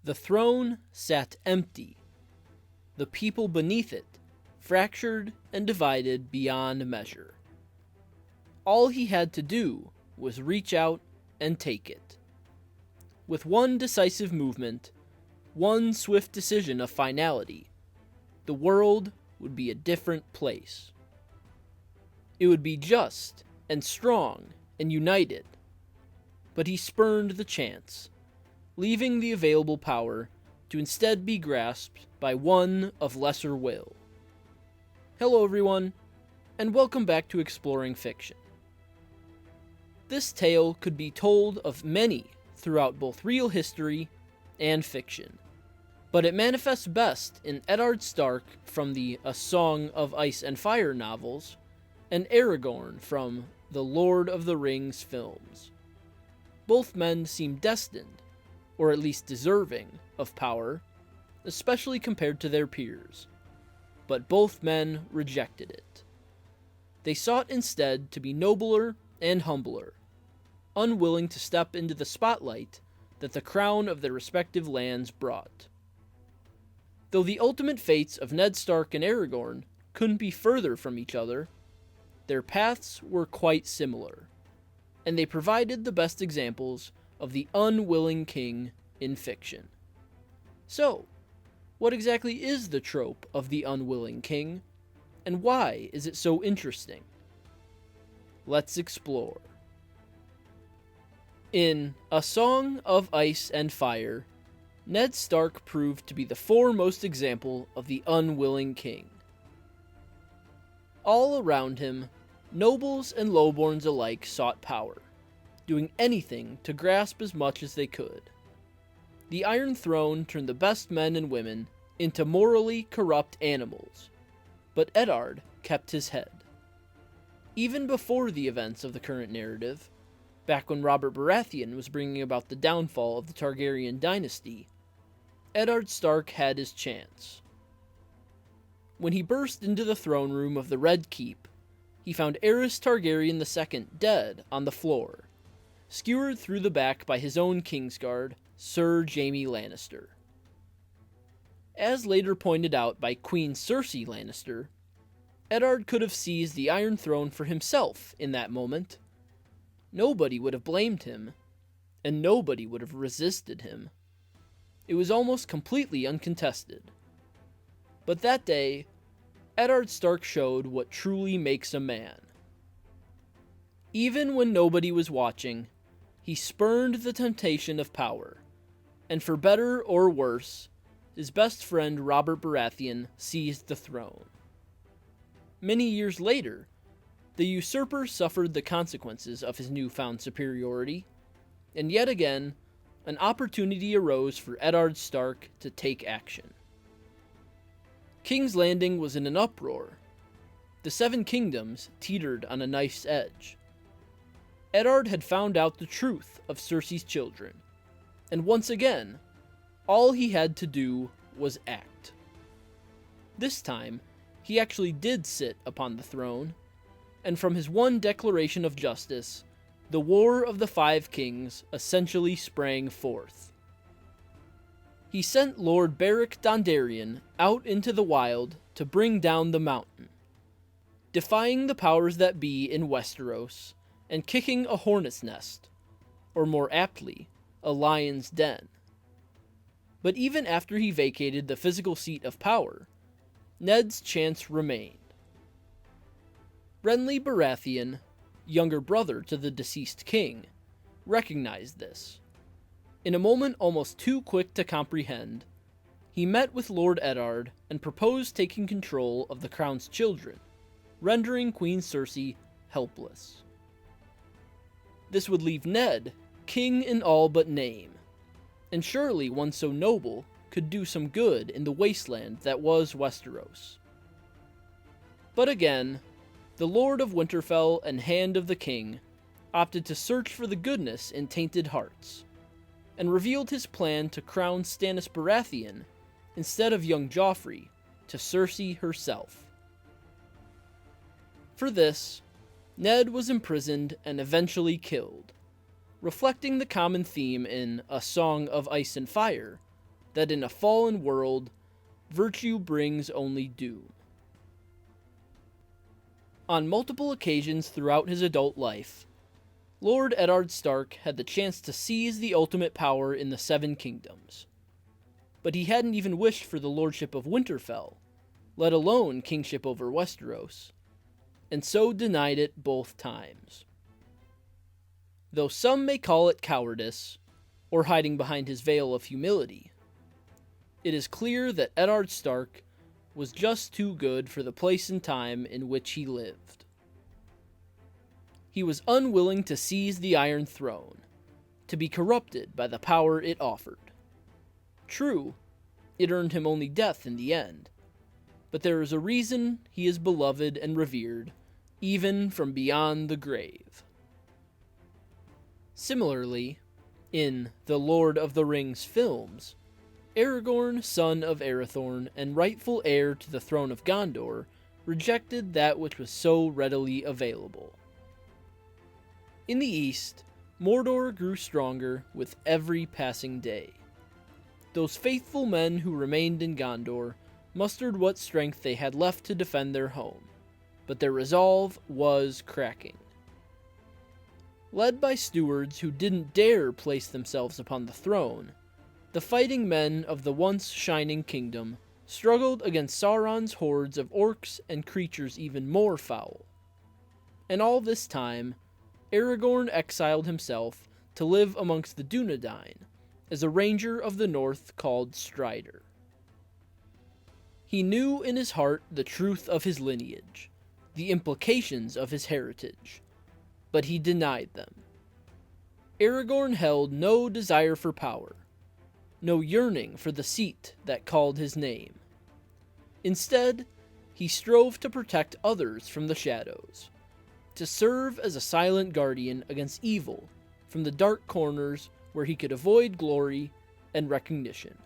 The throne sat empty, the people beneath it fractured and divided beyond measure. All he had to do was reach out and take it. With one decisive movement, one swift decision of finality, the world would be a different place. It would be just and strong and united. But he spurned the chance, leaving the available power to instead be grasped by one of lesser will. Hello everyone, and welcome back to Exploring Fiction. This tale could be told of many throughout both real history and fiction, but it manifests best in Eddard Stark from the A Song of Ice and Fire novels, and Aragorn from the Lord of the Rings films. Both men seem destined, or at least deserving, of power, especially compared to their peers, but both men rejected it. They sought instead to be nobler and humbler, unwilling to step into the spotlight that the crown of their respective lands brought. Though the ultimate fates of Ned Stark and Aragorn couldn't be further from each other, their paths were quite similar, and they provided the best examples of the unwilling king in fiction. So, what exactly is the trope of the unwilling king, and why is it so interesting? Let's explore. In A Song of Ice and Fire, Ned Stark proved to be the foremost example of the unwilling king. All around him, nobles and lowborns alike sought power, doing anything to grasp as much as they could. The Iron Throne turned the best men and women into morally corrupt animals, but Eddard kept his head. Even before the events of the current narrative, back when Robert Baratheon was bringing about the downfall of the Targaryen dynasty, Eddard Stark had his chance. When he burst into the throne room of the Red Keep, he found Aerys Targaryen II dead on the floor, skewered through the back by his own Kingsguard, Sir Jaime Lannister. As later pointed out by Queen Cersei Lannister, Eddard could have seized the Iron Throne for himself in that moment. Nobody would have blamed him, and nobody would have resisted him. It was almost completely uncontested. But that day, Eddard Stark showed what truly makes a man. Even when nobody was watching, he spurned the temptation of power, and for better or worse, his best friend Robert Baratheon seized the throne. Many years later, the usurper suffered the consequences of his newfound superiority, and yet again, an opportunity arose for Eddard Stark to take action. King's Landing was in an uproar. The Seven Kingdoms teetered on a knife's edge. Eddard had found out the truth of Cersei's children, and once again, all he had to do was act. This time, he actually did sit upon the throne, and from his one declaration of justice, the War of the Five Kings essentially sprang forth. He sent Lord Beric Dondarrion out into the wild to bring down the mountain, defying the powers that be in Westeros and kicking a hornet's nest, or more aptly, a lion's den. But even after he vacated the physical seat of power, Ned's chance remained. Renly Baratheon, younger brother to the deceased king, recognized this. In a moment almost too quick to comprehend, he met with Lord Eddard and proposed taking control of the crown's children, rendering Queen Cersei helpless. This would leave Ned king in all but name, and surely one so noble could do some good in the wasteland that was Westeros. But again, the Lord of Winterfell and Hand of the King opted to search for the goodness in tainted hearts, and revealed his plan to crown Stannis Baratheon instead of young Joffrey to Cersei herself. For this, Ned was imprisoned and eventually killed, reflecting the common theme in A Song of Ice and Fire that in a fallen world, virtue brings only doom. On multiple occasions throughout his adult life, Lord Eddard Stark had the chance to seize the ultimate power in the Seven Kingdoms. But he hadn't even wished for the lordship of Winterfell, let alone kingship over Westeros, and so denied it both times. Though some may call it cowardice, or hiding behind his veil of humility, it is clear that Eddard Stark was just too good for the place and time in which he lived. He was unwilling to seize the Iron Throne, to be corrupted by the power it offered. True, it earned him only death in the end, but there is a reason he is beloved and revered, even from beyond the grave. Similarly, in the Lord of the Rings films, Aragorn, son of Arathorn and rightful heir to the throne of Gondor, rejected that which was so readily available. In the east, Mordor grew stronger with every passing day. Those faithful men who remained in Gondor mustered what strength they had left to defend their home, but their resolve was cracking. Led by stewards who didn't dare place themselves upon the throne, the fighting men of the once shining kingdom struggled against Sauron's hordes of orcs and creatures even more foul. And all this time, Aragorn exiled himself to live amongst the Dunedain as a ranger of the north called Strider. He knew in his heart the truth of his lineage, the implications of his heritage, but he denied them. Aragorn held no desire for power, no yearning for the seat that called his name. Instead, he strove to protect others from the shadows, to serve as a silent guardian against evil from the dark corners where he could avoid glory and recognition.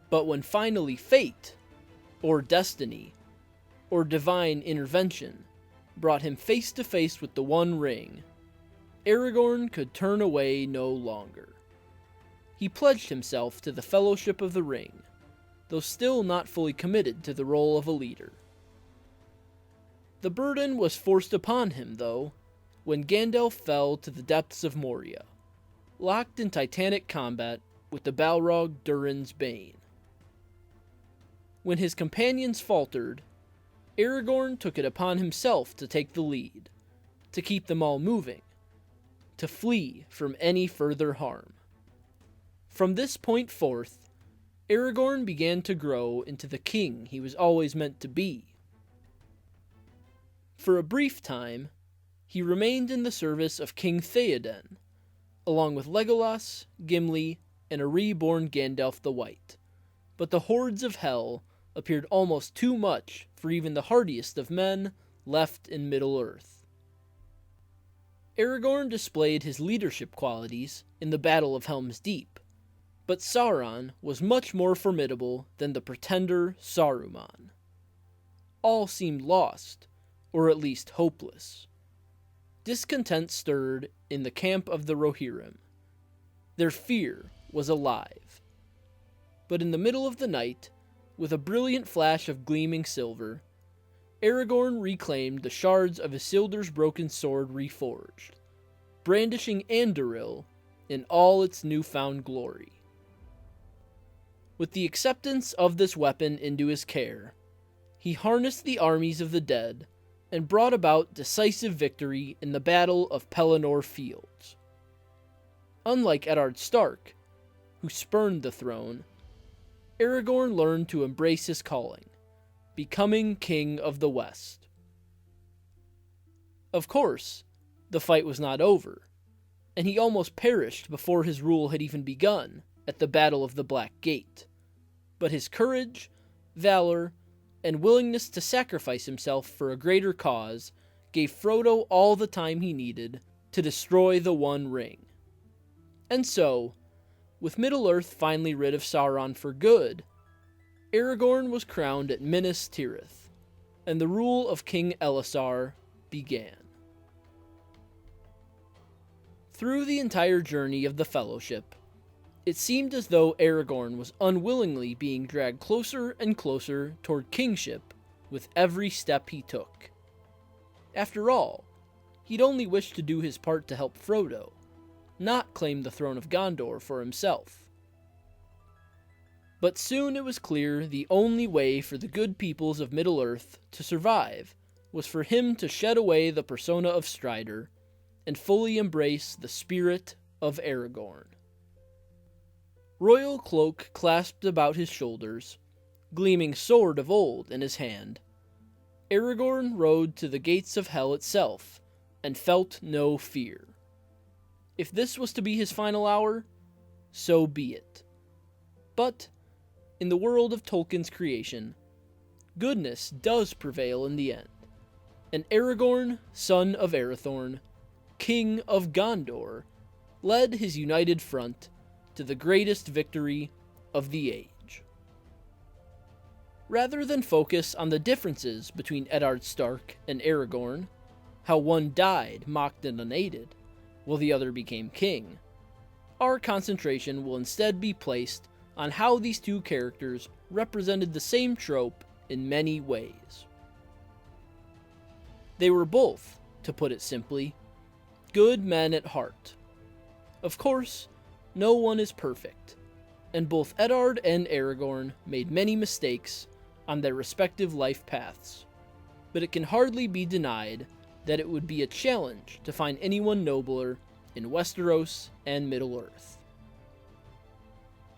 But when finally fate, or destiny, or divine intervention brought him face to face with the One Ring, Aragorn could turn away no longer. He pledged himself to the Fellowship of the Ring, though still not fully committed to the role of a leader. The burden was forced upon him, though, when Gandalf fell to the depths of Moria, locked in titanic combat with the Balrog Durin's Bane. When his companions faltered, Aragorn took it upon himself to take the lead, to keep them all moving, to flee from any further harm. From this point forth, Aragorn began to grow into the king he was always meant to be. For a brief time, he remained in the service of King Theoden, along with Legolas, Gimli, and a reborn Gandalf the White, but the hordes of hell appeared almost too much for even the hardiest of men left in Middle-earth. Aragorn displayed his leadership qualities in the Battle of Helm's Deep, but Sauron was much more formidable than the pretender Saruman. All seemed lost, or at least hopeless. Discontent stirred in the camp of the Rohirrim. Their fear was alive. But in the middle of the night, with a brilliant flash of gleaming silver, Aragorn reclaimed the shards of Isildur's broken sword reforged, brandishing Anduril in all its newfound glory. With the acceptance of this weapon into his care, he harnessed the armies of the dead and brought about decisive victory in the Battle of Pelennor Fields. Unlike Eddard Stark, who spurned the throne, Aragorn learned to embrace his calling, becoming King of the West. Of course, the fight was not over, and he almost perished before his rule had even begun at the Battle of the Black Gate. But his courage, valor, and willingness to sacrifice himself for a greater cause gave Frodo all the time he needed to destroy the One Ring. And so, with Middle-earth finally rid of Sauron for good, Aragorn was crowned at Minas Tirith, and the rule of King Elessar began. Through the entire journey of the Fellowship, It seemed as though Aragorn was unwillingly being dragged closer and closer toward kingship with every step he took. After all, he'd only wished to do his part to help Frodo, not claim the throne of Gondor for himself. But soon it was clear the only way for the good peoples of Middle-earth to survive was for him to shed away the persona of Strider and fully embrace the spirit of Aragorn. Royal cloak clasped about his shoulders, gleaming sword of old in his hand, Aragorn rode to the gates of hell itself and felt no fear. If this was to be his final hour, so be it. But in the world of Tolkien's creation, goodness does prevail in the end, and Aragorn, son of Arathorn, king of Gondor, led his united front to the greatest victory of the age. Rather than focus on the differences between Eddard Stark and Aragorn, how one died mocked and unaided, while the other became king, our concentration will instead be placed on how these two characters represented the same trope in many ways. They were both, to put it simply, good men at heart. Of course, no one is perfect, and both Eddard and Aragorn made many mistakes on their respective life paths, but it can hardly be denied that it would be a challenge to find anyone nobler in Westeros and Middle-earth.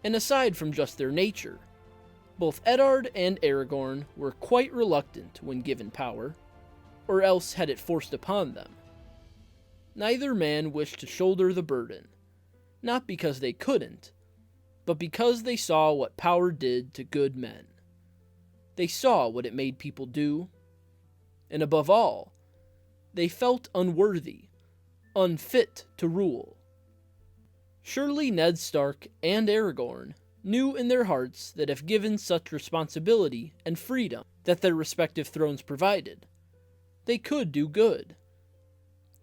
And aside from just their nature, both Eddard and Aragorn were quite reluctant when given power, or else had it forced upon them. Neither man wished to shoulder the burden, not because they couldn't, but because they saw what power did to good men. They saw what it made people do, and above all, they felt unworthy, unfit to rule. Surely Ned Stark and Aragorn knew in their hearts that if given such responsibility and freedom that their respective thrones provided, they could do good.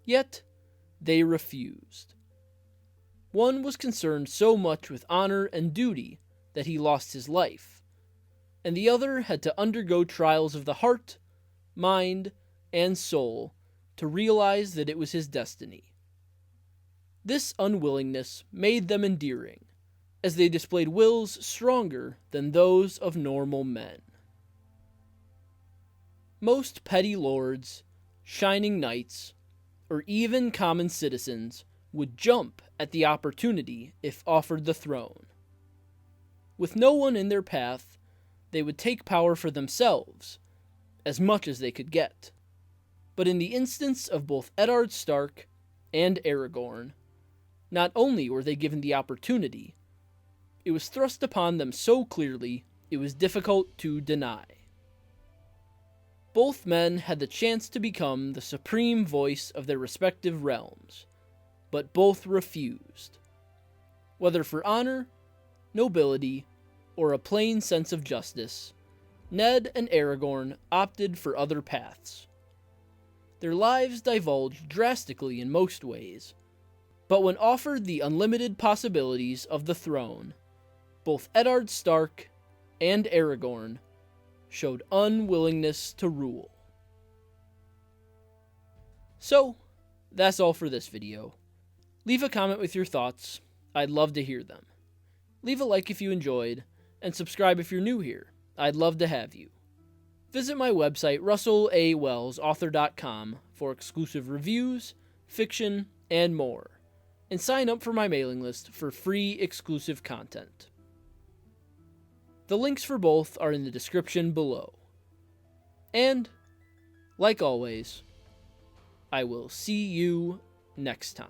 Yet, they refused. One was concerned so much with honor and duty that he lost his life, and the other had to undergo trials of the heart, mind, and soul to realize that it was his destiny. This unwillingness made them endearing, as they displayed wills stronger than those of normal men. Most petty lords, shining knights, or even common citizens would jump at the opportunity if offered the throne. With no one in their path, they would take power for themselves, as much as they could get. But in the instance of both Eddard Stark and Aragorn, not only were they given the opportunity, it was thrust upon them so clearly it was difficult to deny. Both men had the chance to become the supreme voice of their respective realms, but both refused. Whether for honor, nobility, or a plain sense of justice, Ned and Aragorn opted for other paths. Their lives divulged drastically in most ways, but when offered the unlimited possibilities of the throne, both Eddard Stark and Aragorn showed unwillingness to rule. So, that's all for this video. Leave a comment with your thoughts. I'd love to hear them. Leave a like if you enjoyed, and subscribe if you're new here. I'd love to have you. Visit my website, russellawellsauthor.com, for exclusive reviews, fiction, and more, and sign up for my mailing list for free exclusive content. The links for both are in the description below. And, like always, I will see you next time.